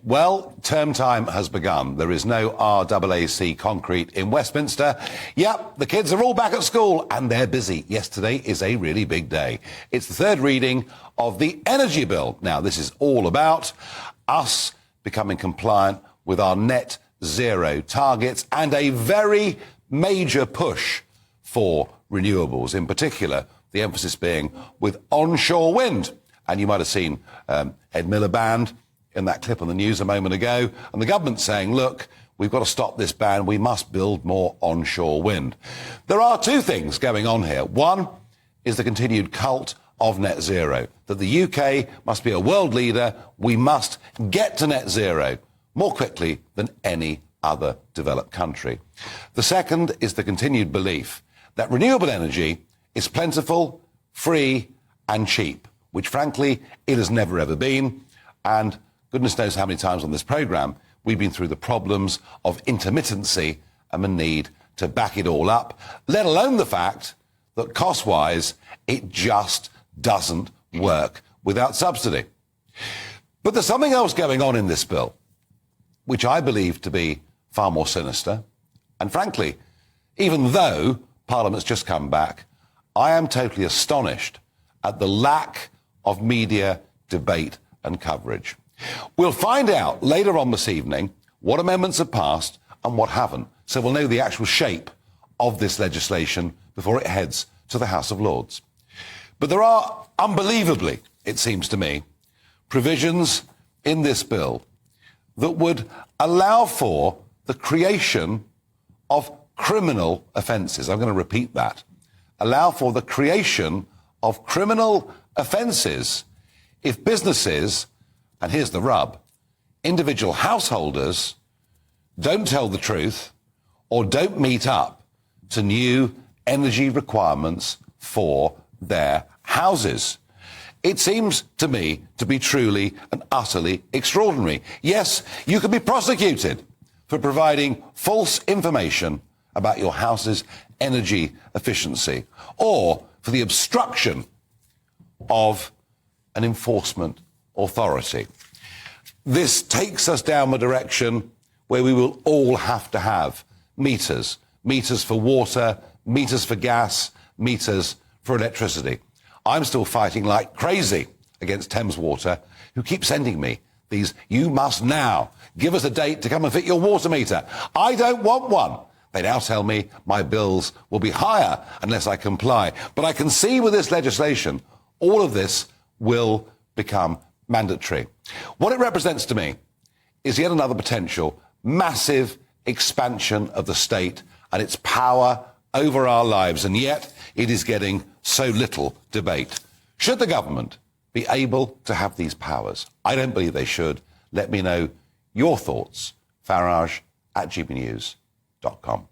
Well, term time has begun. There is no RAAC concrete in Westminster. Yep, the kids are all back at school and they're busy. Yesterday is a really big day. It's the third reading of the energy bill. Now, this is all about us becoming compliant with our net zero targets and a very major push for renewables, in particular, the emphasis being with onshore wind. And you might have seen Ed Miliband in that clip on the news a moment ago, and the government saying, look, we've got to stop this ban, we must build more onshore wind. There are two things going on here. One is the continued cult of net zero, that the UK must be a world leader, we must get to net zero more quickly than any other developed country. The second is the continued belief that renewable energy is plentiful, free and cheap, which frankly it has never ever been, and goodness knows how many times on this programme we've been through the problems of intermittency and the need to back it all up, let alone the fact that cost-wise it just doesn't work without subsidy. But there's something else going on in this bill, which I believe to be far more sinister. And frankly, even though Parliament's just come back, I am totally astonished at the lack of media debate and coverage. We'll find out later on this evening what amendments have passed and what haven't, so we'll know the actual shape of this legislation before it heads to the House of Lords. But there are, unbelievably, it seems to me, provisions in this bill that would allow for the creation of criminal offences. I'm going to repeat that. Allow for the creation of criminal offences if businesses, and here's the rub, individual householders don't tell the truth or don't meet up to new energy requirements for their houses. It seems to me to be truly and utterly extraordinary. Yes, you can be prosecuted for providing false information about your house's energy efficiency or for the obstruction of an enforcement authority. This takes us down the direction where we will all have to have meters. Meters for water, meters for gas, meters for electricity. I'm still fighting like crazy against Thames Water, who keep sending me these, you must now give us a date to come and fit your water meter. I don't want one. They now tell me my bills will be higher unless I comply. But I can see with this legislation, all of this will become mandatory. What it represents to me is yet another potential massive expansion of the state and its power over our lives, and yet it is getting so little debate. Should the government be able to have these powers? I don't believe they should. Let me know your thoughts. Farage@gbnews.com.